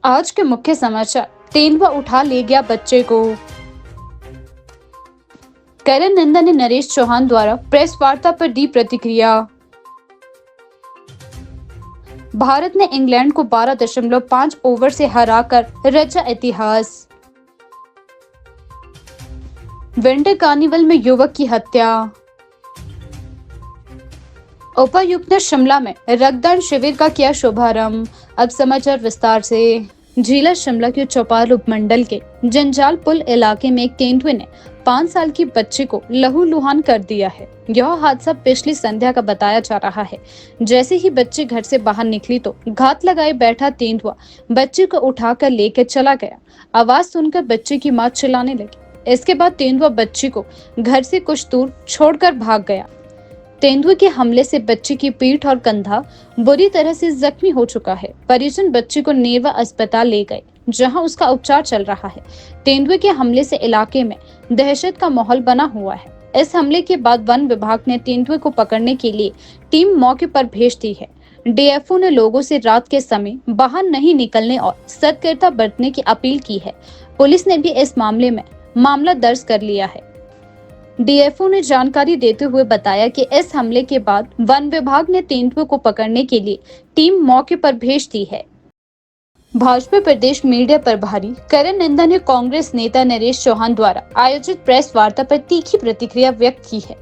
आज के मुख्य समाचार। तेंदुआ उठा ले गया बच्चे को। करण नंदा ने नरेश चौहान द्वारा प्रेस वार्ता पर दी प्रतिक्रिया। भारत ने इंग्लैंड को 12.5 ओवर से हराकर रचा इतिहास। विंटर कार्निवल में युवक की हत्या। उपायुक्त ने शिमला में रक्तदान शिविर का किया शुभारंभ। अब समाचार विस्तार से। जिला शिमला के चौपाल उपमंडल के जंजाल पुल इलाके में एक तेंदुए ने 5 साल की बच्ची को लहूलुहान कर दिया है। यह हादसा पिछली संध्या का बताया जा रहा है। जैसे ही बच्ची घर से बाहर निकली तो घात लगाए बैठा तेंदुआ बच्ची को उठाकर लेकर चला गया। आवाज सुनकर बच्ची की मां चिल्लाने लगी। इसके बाद तेंदुआ बच्ची को घर से कुछ दूर छोड़कर भाग गया। तेंदुए के हमले से बच्ची की पीठ और कंधा बुरी तरह से जख्मी हो चुका है। परिजन बच्ची को नेरवा अस्पताल ले गए, जहां उसका उपचार चल रहा है। तेंदुए के हमले से इलाके में दहशत का माहौल बना हुआ है। इस हमले के बाद वन विभाग ने तेंदुए को पकड़ने के लिए टीम मौके पर भेज दी है। डीएफओ ने लोगों से रात के समय बाहर नहीं निकलने और सतर्कता बरतने की अपील की है। पुलिस ने भी इस मामले में मामला दर्ज कर लिया है। डीएफओ ने जानकारी देते हुए बताया कि इस हमले के बाद वन विभाग ने तेंदुए को पकड़ने के लिए टीम मौके पर भेज दी है। भाजपा प्रदेश मीडिया प्रभारी करण नंदा ने कांग्रेस नेता नरेश चौहान द्वारा आयोजित प्रेस वार्ता पर तीखी प्रतिक्रिया व्यक्त की है।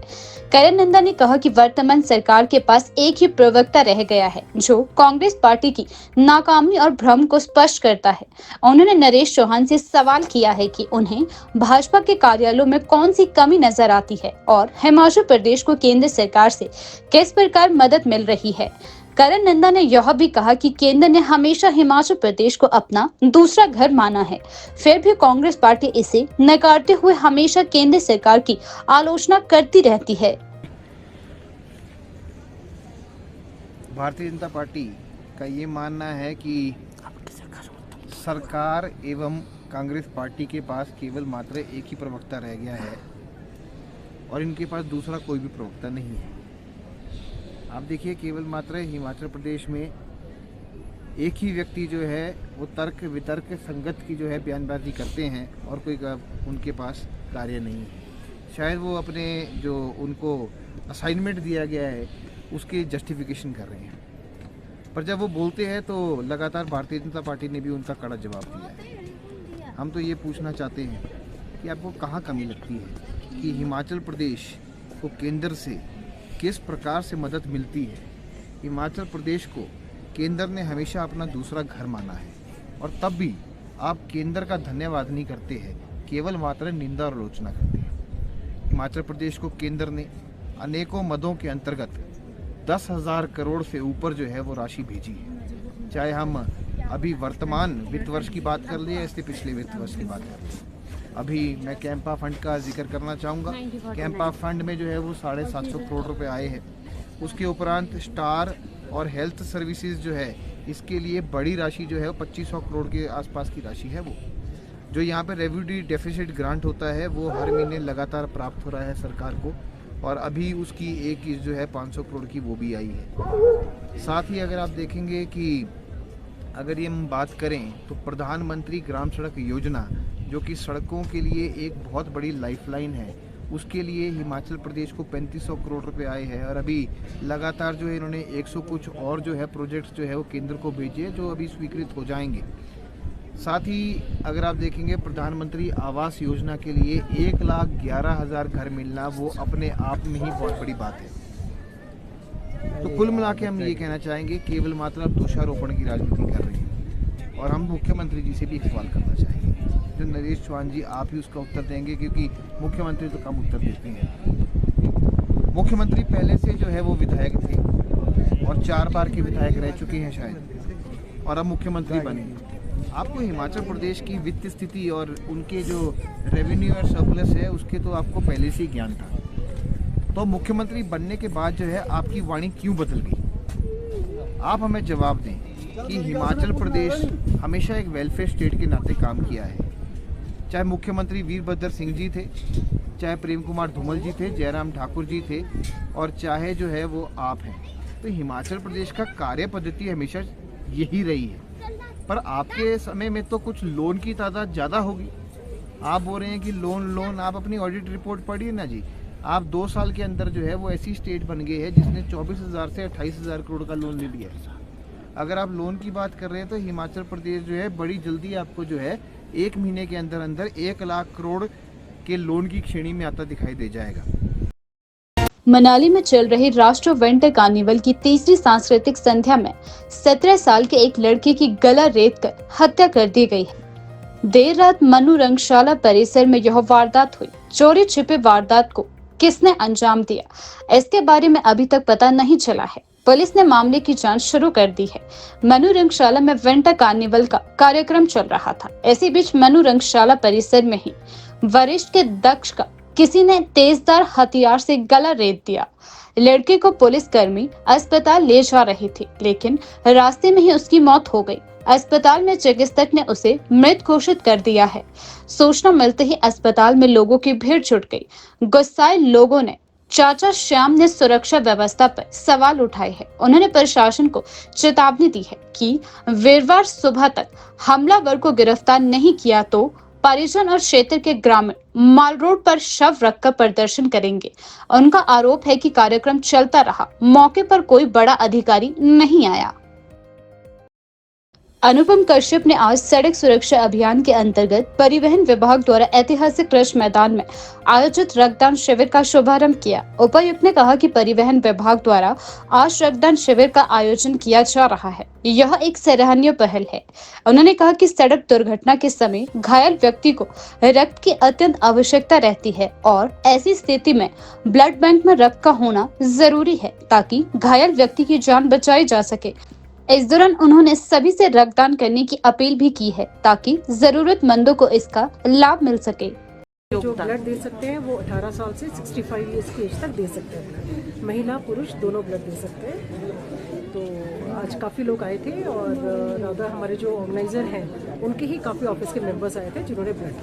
करण नंदा ने कहा कि वर्तमान सरकार के पास एक ही प्रवक्ता रह गया है, जो कांग्रेस पार्टी की नाकामी और भ्रम को स्पष्ट करता है। उन्होंने नरेश चौहान से सवाल किया है कि उन्हें भाजपा के कार्यालयों में कौन सी कमी नजर आती है और हिमाचल प्रदेश को केंद्र सरकार से किस प्रकार मदद मिल रही है। करण नंदा ने यह भी कहा कि केंद्र ने हमेशा हिमाचल प्रदेश को अपना दूसरा घर माना है, फिर भी कांग्रेस पार्टी इसे नकारते हुए हमेशा केंद्र सरकार की आलोचना करती रहती है। भारतीय जनता पार्टी का ये मानना है कि सरकार एवं कांग्रेस पार्टी के पास केवल मात्र एक ही प्रवक्ता रह गया है और इनके पास दूसरा कोई भी प्रवक्ता नहीं है। आप देखिए, केवल मात्र हिमाचल प्रदेश में एक ही व्यक्ति जो है वो तर्क वितर्क संगत की जो है बयानबाजी करते हैं और कोई उनके पास कार्य नहीं है। शायद वो अपने जो उनको असाइनमेंट दिया गया है उसके जस्टिफिकेशन कर रहे हैं, पर जब वो बोलते हैं तो लगातार भारतीय जनता पार्टी ने भी उनका कड़ा जवाब दिया है। हम तो ये पूछना चाहते हैं कि आपको कहाँ कमी लगती है कि हिमाचल प्रदेश को केंद्र से किस प्रकार से मदद मिलती है। हिमाचल प्रदेश को केंद्र ने हमेशा अपना दूसरा घर माना है और तब भी आप केंद्र का धन्यवाद नहीं करते हैं, केवल मात्र निंदा और आलोचना करते हैं। हिमाचल प्रदेश को केंद्र ने अनेकों मदों के अंतर्गत 10,000 करोड़ से ऊपर जो है वो राशि भेजी है। चाहे हम अभी वर्तमान वित्त वर्ष की बात कर लें या इससे पिछले वित्त वर्ष की बात कर लें। अभी मैं कैंपा फंड का जिक्र करना चाहूँगा। कैंपा फंड में जो है वो 750 करोड़ रुपए आए हैं। उसके उपरांत स्टार और हेल्थ सर्विसेज जो है इसके लिए बड़ी राशि जो है वो 2500 करोड़ के आसपास की राशि है। वो जो यहाँ पे रेवेन्यू डेफिसिट ग्रांट होता है वो हर महीने लगातार प्राप्त हो रहा है सरकार को, और अभी उसकी एक जो है 500 करोड़ की वो भी आई है। साथ ही अगर आप देखेंगे कि अगर ये हम बात करें तो प्रधानमंत्री ग्राम सड़क योजना, जो कि सड़कों के लिए एक बहुत बड़ी लाइफलाइन है, उसके लिए हिमाचल प्रदेश को 3500 करोड़ रुपए आए हैं। और अभी लगातार जो है इन्होंने 100 कुछ और जो है प्रोजेक्ट्स जो है वो केंद्र को भेजे जो अभी स्वीकृत हो जाएंगे। साथ ही अगर आप देखेंगे प्रधानमंत्री आवास योजना के लिए 1,11,000 घर मिलना वो अपने आप में ही बहुत बड़ी बात है। तो कुल मिला के हम ये कहना चाहेंगे केवल मात्र आप दोषारोपण की राजनीति कर रहे हैं। और हम मुख्यमंत्री जी से भी एक सवाल करना चाहेंगे, जो नरेश चौहान जी आप ही उसका उत्तर देंगे क्योंकि मुख्यमंत्री तो कम उत्तर देते हैं। मुख्यमंत्री पहले से जो है वो विधायक थे और 4 बार के विधायक रह चुके हैं शायद, और अब मुख्यमंत्री बने। आपको हिमाचल प्रदेश की वित्त स्थिति और उनके जो रेवेन्यू और सरप्लस है उसके तो आपको पहले से ही ज्ञान था। तो मुख्यमंत्री बनने के बाद जो है आपकी वाणी क्यों बदल गई? आप हमें जवाब दें कि हिमाचल प्रदेश हमेशा एक वेलफेयर स्टेट के नाते काम किया है। चाहे मुख्यमंत्री वीरभद्र सिंह जी थे, चाहे प्रेम कुमार धूमल जी थे, जयराम ठाकुर जी थे, और चाहे जो है वो आप हैं। तो हिमाचल प्रदेश का कार्य पद्धति हमेशा यही रही है पर आपके समय में तो कुछ लोन की तादाद ज़्यादा होगी। आप बोल रहे हैं कि लोन, आप अपनी ऑडिट रिपोर्ट पढ़िए ना जी। आप 2 साल के अंदर जो है वो ऐसी स्टेट बन गई है जिसने 24,000 से 28,000 करोड़ का लोन ले लिया है। अगर आप लोन की बात कर रहे हैं तो हिमाचल प्रदेश जो है बड़ी जल्दी आपको जो है 1 महीने के अंदर अंदर 1 लाख करोड़ के लोन की श्रेणी में आता दिखाई दे जाएगा। मनाली में चल रही राष्ट्रीय विंटर कार्निवल की तीसरी सांस्कृतिक संध्या में 17 साल के एक लड़के की गला रेत कर हत्या कर दी गई है। देर रात मनु रंगशाला परिसर में यह वारदात हुई। चोरी छिपे वारदात को किसने अंजाम दिया, इसके बारे में अभी तक पता नहीं चला है। पुलिस ने मामले की जांच शुरू कर दी है। मनु रंगशाला में विंटर कार्निवल का कार्यक्रम चल रहा था। इसी बीच मनु रंगशाला परिसर में ही वरिष्ठ के दक्ष का किसी ने तेजधार हथियार से गला रेत दिया। लड़के को पुलिस कर्मी अस्पताल ले जा रही थी, लेकिन रास्ते में ही उसकी मौत हो गई। अस्पताल में चिकित्सक ने उसे मृत घोषित कर दिया है। सूचना मिलते ही अस्पताल में लोगों की भीड़ जुट गई। गुस्साए लोगों ने चाचा श्याम ने सुरक्षा व्यवस्था पर सवाल उठाए हैं। उन्होंने प्रशासन को चेतावनी दी है कि वीरवार सुबह तक हमलावर को गिरफ्तार नहीं किया तो परिजन और क्षेत्र के ग्रामीण माल रोड पर शव रखकर प्रदर्शन करेंगे। उनका आरोप है कि कार्यक्रम चलता रहा, मौके पर कोई बड़ा अधिकारी नहीं आया। अनुपम कश्यप ने आज सड़क सुरक्षा अभियान के अंतर्गत परिवहन विभाग द्वारा ऐतिहासिक कृष मैदान में आयोजित रक्तदान शिविर का शुभारंभ किया। उपायुक्त ने कहा कि परिवहन विभाग द्वारा आज रक्तदान शिविर का आयोजन किया जा रहा है। यह एक सराहनीय पहल है। उन्होंने कहा कि सड़क दुर्घटना के समय घायल व्यक्ति को रक्त की अत्यंत आवश्यकता रहती है और ऐसी स्थिति में ब्लड बैंक में रक्त का होना जरूरी है ताकि घायल व्यक्ति की जान बचाई जा सके। इस दौरान उन्होंने सभी से रक्तदान करने की अपील भी की है ताकि जरूरतमंदों को इसका लाभ मिल सके। जो ब्लड दे सकते हैं वो 18 साल से 65 ईयर्स की एज तक दे सकते हैं। महिला पुरुष दोनों ब्लड दे सकते हैं। तो आज काफ़ी लोग आए थे और राधा हमारे जो ऑर्गेनाइजर हैं उनके ही काफ़ी ऑफिस के मेंबर्स आए थे जिन्होंने ब्लड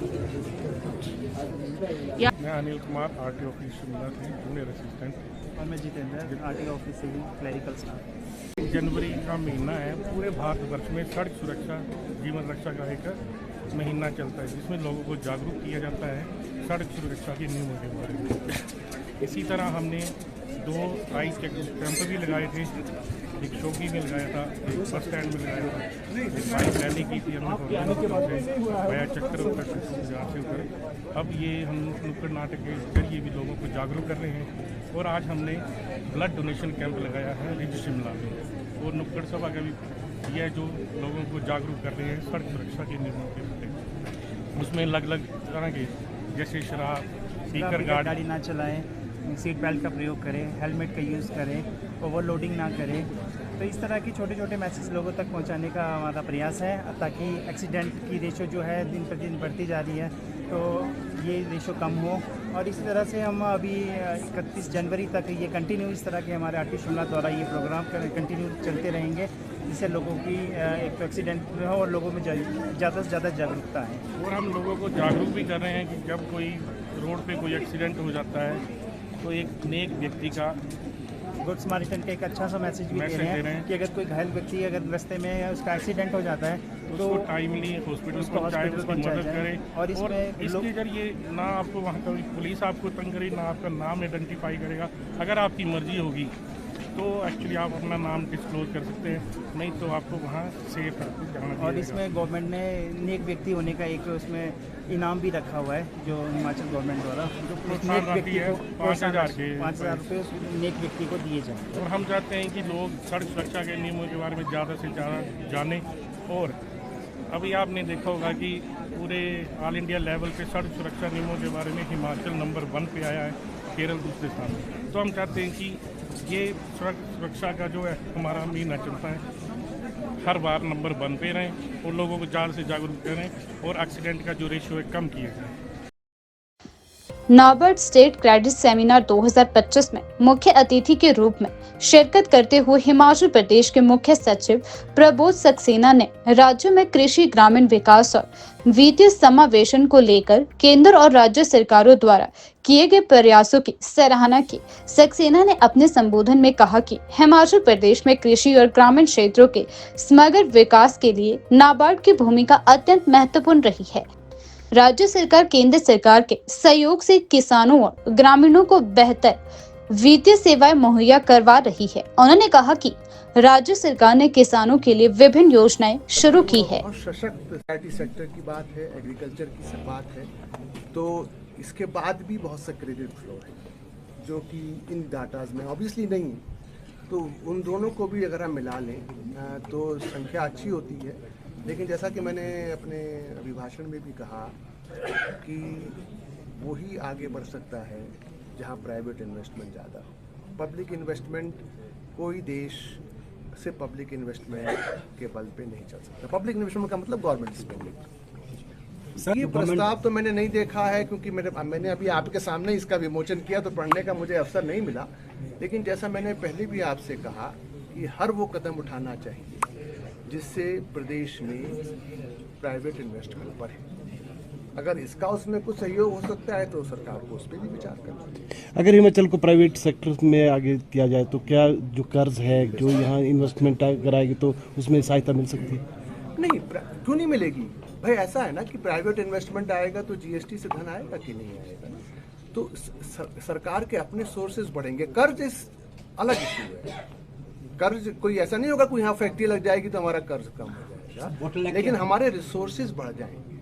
दिया। मैं अनिल कुमार आरटी ऑफिस शिमला से जूनियर असिस्टेंट और मैं जितेंद्र आरटी ऑफिस से ही क्लरिकल स्टाफ। जनवरी का महीना है। पूरे भारतवर्ष में सड़क सुरक्षा जीवन रक्षा का एक महीना चलता है जिसमें लोगों को जागरूक किया जाता है सड़क सुरक्षा के नियमों के बारे में। इसी तरह हमने 2 आई चेक कैंप भी लगाए थे। एक चौकी में लगाया था, एक बस स्टैंड में लगाया था, एक बाइक रैली की थी हमने भया चक्कर ऊपर से ऊपर। अब ये हम नुक्कड़ नाटक के जरिए भी लोगों को जागरूक कर रहे हैं। और आज हमने ब्लड डोनेशन कैंप लगाया है रिज शिमला में और नुक्कड़ सभा का भी किया जो लोगों को जागरूक कर रहे हैं सड़क सुरक्षा के नियमों के प्रति। उसमें अलग अलग तरह के जैसे शराब, स्पीकर गाड़ी ना चलाएं, सीट बेल्ट का प्रयोग करें, हेलमेट का यूज़ करें, ओवरलोडिंग ना करें। तो इस तरह की छोटे छोटे मैसेज लोगों तक पहुंचाने का हमारा प्रयास है ताकि एक्सीडेंट की रेशो जो है दिन प्रतिदिन बढ़ती जा रही है तो ये रेशो कम हो। और इसी तरह से हम अभी 31 जनवरी तक ये कंटिन्यू इस तरह के हमारे आरटी शिमला द्वारा ये प्रोग्राम कंटिन्यू चलते रहेंगे जिससे लोगों की एक तो एक्सीडेंट हो और लोगों में ज़्यादा से ज़्यादा जागरूकता है। और हम लोगों को जागरूक भी कर रहे हैं कि जब कोई रोड पे कोई एक्सीडेंट हो जाता है तो एक नेक व्यक्ति का गुड समारिटन का एक अच्छा सा मैसेज भी दे रहे हैं कि अगर कोई घायल व्यक्ति अगर रास्ते में उसका एक्सीडेंट हो जाता है तो उसको टाइमली हॉस्पिटल पहुंचाए, उसकी मदद करें। और इसके जरिए ना आपको वहाँ का पुलिस आपको तंग करे, ना आपका नाम आइडेंटिफाई करेगा। अगर आपकी मर्जी होगी तो एक्चुअली आप अपना नाम डिस्क्लोज कर सकते हैं, नहीं तो आपको वहाँ सेफ जाना। और इसमें गवर्नमेंट ने नेक व्यक्ति होने का एक उसमें इनाम भी रखा हुआ है जो हिमाचल गवर्नमेंट द्वारा नेक व्यक्ति को 5,000 रुपये नेक व्यक्ति को दिए जाए। और हम चाहते हैं कि लोग सड़क सुरक्षा के नियमों के बारे में ज़्यादा से ज़्यादा जानें। और अभी आपने देखा होगा कि पूरे ऑल इंडिया लेवल पे सड़क सुरक्षा नियमों के बारे में हिमाचल नंबर 1 पे आया है, केरल दूसरे स्थान पर। तो हम चाहते हैं कि ये सड़क सुरक्षा का जो है हमारा महीना चलता है हर बार नंबर 1 पे रहें और लोगों को ज़्यादा से जागरूक करें और एक्सीडेंट का जो रेशियो है कम किया जाए। नाबार्ड स्टेट क्रेडिट सेमिनार 2025 में मुख्य अतिथि के रूप में शिरकत करते हुए हिमाचल प्रदेश के मुख्य सचिव प्रबोध सक्सेना ने राज्य में कृषि, ग्रामीण विकास और वित्तीय समावेशन को लेकर केंद्र और राज्य सरकारों द्वारा किए गए प्रयासों की सराहना की। सक्सेना ने अपने संबोधन में कहा कि हिमाचल प्रदेश में कृषि और ग्रामीण क्षेत्रों के समग्र विकास के लिए नाबार्ड की भूमिका अत्यंत महत्वपूर्ण रही है। राज्य सरकार केंद्र सरकार के सहयोग से किसानों और ग्रामीणों को बेहतर वित्तीय सेवाएं मुहैया करवा रही है। उन्होंने कहा कि राज्य सरकार ने किसानों के लिए विभिन्न योजनाएं शुरू की है। और सशक्त सोसाइटी सेक्टर की बात है, एग्रीकल्चर की बात है, तो इसके बाद भी बहुत सा क्रेडिट फ्लो है जो कि इन डाटाज में ऑब्वियसली नहीं है। तो उन दोनों को भी अगर हम मिला लें तो संख्या अच्छी होती है। लेकिन जैसा कि मैंने अपने अभिभाषण में भी कहा कि वही आगे बढ़ सकता है जहां प्राइवेट इन्वेस्टमेंट ज़्यादा हो। पब्लिक इन्वेस्टमेंट, कोई देश से पब्लिक इन्वेस्टमेंट के बल पे नहीं चल सकता। पब्लिक इन्वेस्टमेंट का मतलब गवर्नमेंट स्पेंडिंग। ये प्रस्ताव तो मैंने नहीं देखा है क्योंकि मैंने अभी आपके सामने इसका विमोचन किया तो पढ़ने का मुझे अवसर नहीं मिला। लेकिन जैसा मैंने पहले भी आपसे कहा कि हर वो कदम उठाना चाहिए जिससे प्रदेश में प्राइवेट इन्वेस्टमेंट बढ़े। अगर इसका उसमें कुछ सहयोग हो सकता है तो सरकार को उस पर भी विचार करना चाहिए। अगर हिमाचल को प्राइवेट सेक्टर में आगे किया जाए तो क्या जो कर्ज है, जो यहाँ इन्वेस्टमेंट अगर आएगी तो उसमें सहायता मिल सकती है? नहीं, क्यों नहीं मिलेगी भाई। ऐसा है ना कि प्राइवेट इन्वेस्टमेंट आएगा तो जीएसटी से धन आएगा कि नहीं आएगा। तो सरकार के अपने सोर्सेज बढ़ेंगे। कर्ज इस अलग इशू है। कर्ज कोई ऐसा नहीं होगा कोई यहाँ फैक्ट्री लग जाएगी तो हमारा कर्ज कम हो जाएगा, लेकिन हमारे रिसोर्सेज बढ़ जाएंगे।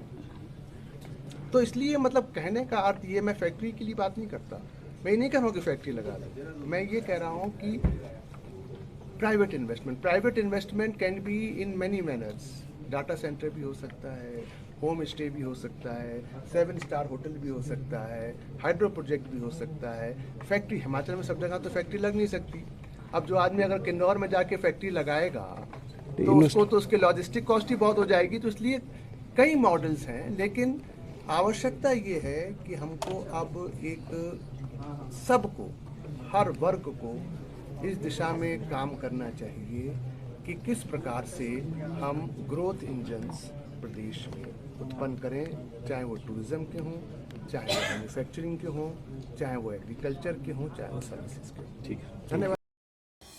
तो इसलिए मतलब कहने का अर्थ ये, मैं फैक्ट्री के लिए बात नहीं करता, मैं ये नहीं कह रहा हूँ कि फैक्ट्री लगा दो। मैं ये कह रहा हूँ कि private investment can be in many manners. Data centre भी हो सकता है, होम स्टे भी हो सकता है, 7 स्टार होटल भी हो सकता है, हाइड्रो प्रोजेक्ट भी हो सकता है। फैक्ट्री हिमाचल में सब जगह तो फैक्ट्री लग नहीं सकती। अब जो आदमी अगर किन्नौर में जाके फैक्ट्री लगाएगा तो उसको तो उसके लॉजिस्टिक कॉस्ट ही बहुत हो जाएगी। तो इसलिए कई मॉडल्स हैं, लेकिन आवश्यकता ये है कि हमको अब एक सबको, हर वर्ग को इस दिशा में काम करना चाहिए कि किस प्रकार से हम ग्रोथ इंजन्स प्रदेश में उत्पन्न करें, चाहे वो टूरिज्म के हों, चाहे वो मैन्युफैक्चरिंग के हों, चाहे वो एग्रीकल्चर के हों, चाहे वो सर्विसेज के हों। ठीक है, धन्यवाद।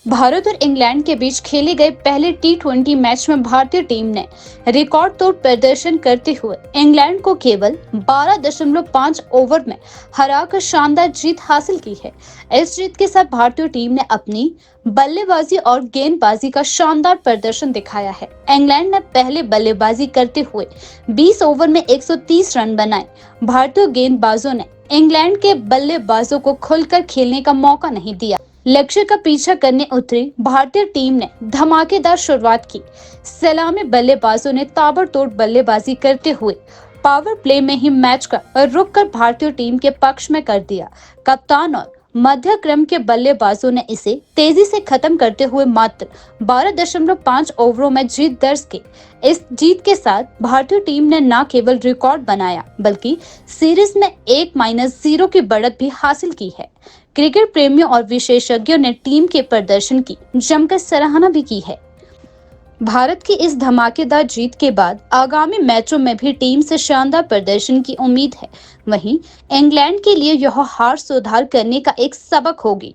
भारत और इंग्लैंड के बीच खेले गए पहले T20 मैच में भारतीय टीम ने रिकॉर्ड तोड़ प्रदर्शन करते हुए इंग्लैंड को केवल 12.5 ओवर में हराकर शानदार जीत हासिल की है। इस जीत के साथ भारतीय टीम ने अपनी बल्लेबाजी और गेंदबाजी का शानदार प्रदर्शन दिखाया है। इंग्लैंड ने पहले बल्लेबाजी करते हुए 20 ओवर में 130 रन बनाए। भारतीय गेंदबाजों ने इंग्लैंड के बल्लेबाजों को खुलकर खेलने का मौका नहीं दिया। लक्ष्य का पीछा करने उतरी भारतीय टीम ने धमाकेदार शुरुआत की। सलामी बल्लेबाजों ने ताबड़तोड़ बल्लेबाजी करते हुए पावर प्ले में ही मैच का रुख कर भारतीय टीम के पक्ष में कर दिया। कप्तान और मध्य क्रम के बल्लेबाजों ने इसे तेजी से खत्म करते हुए मात्र 12.5 ओवरों में जीत दर्ज की। इस जीत के साथ भारतीय टीम ने न केवल रिकॉर्ड बनाया बल्कि सीरीज में 1-0 की बढ़त भी हासिल की है। क्रिकेट प्रेमियों और विशेषज्ञों ने टीम के प्रदर्शन की जमकर सराहना भी की है। भारत की इस धमाकेदार जीत के बाद आगामी मैचों में भी टीम से शानदार प्रदर्शन की उम्मीद है। वहीं इंग्लैंड के लिए यह हार सुधार करने का एक सबक होगी।